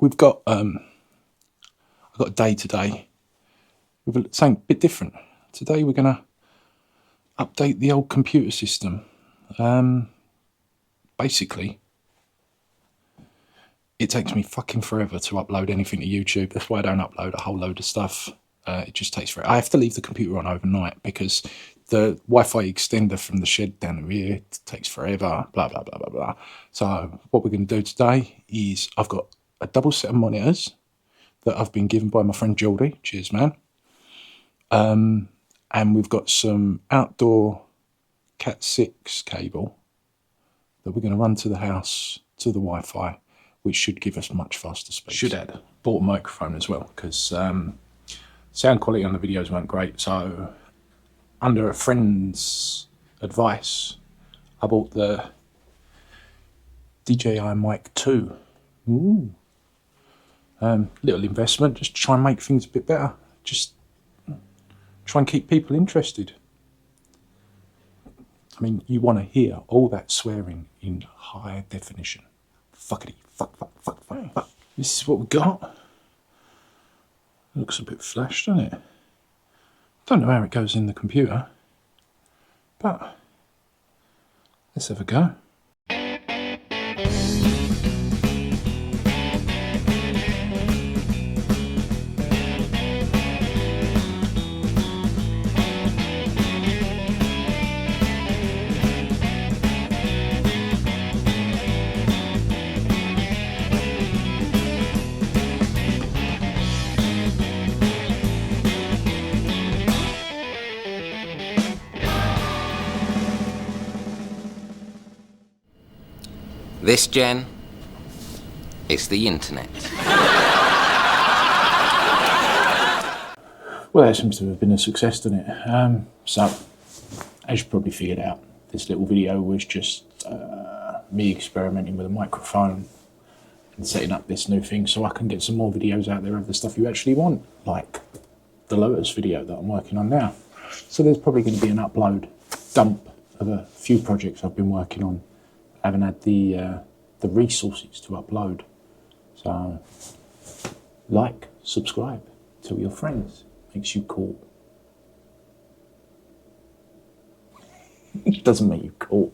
we've got I've got a day today with something a bit different. Today we're gonna update the old computer system. Basically, it takes me fucking forever to upload anything to YouTube. That's why I don't upload a whole load of stuff. It just takes forever. I have to leave the computer on overnight because the Wi-Fi extender from the shed down the rear takes forever, blah, blah, blah, blah, blah. So what we're going to do today is I've got a double set of monitors that I've been given by my friend Geordie. Cheers, man. And we've got some outdoor Cat 6 cable that we're going to run to the house, to the Wi-Fi, which should give us much faster speed. Should add, bought a microphone as well, because sound quality on the videos weren't great. So under a friend's advice, I bought the DJI Mic 2. Ooh. Little investment, just to try and make things a bit better. Just try and keep people interested. I mean, you want to hear all that swearing in high definition. Fuckity, fuck, fuck, fuck, fuck, fuck. This is what we got. Looks a bit flashed, doesn't it? Don't know how it goes in the computer, but let's have a go. This, Jen, is the internet. Well, that seems to have been a success, doesn't it? So, as you probably figured out, this little video was just me experimenting with a microphone and setting up this new thing so I can get some more videos out there of the stuff you actually want, like the Lotus video that I'm working on now. So there's probably going to be an upload dump of a few projects I've been working on. I haven't had the resources to upload. So, like, subscribe, tell your friends. Makes you cool. It doesn't make you cool.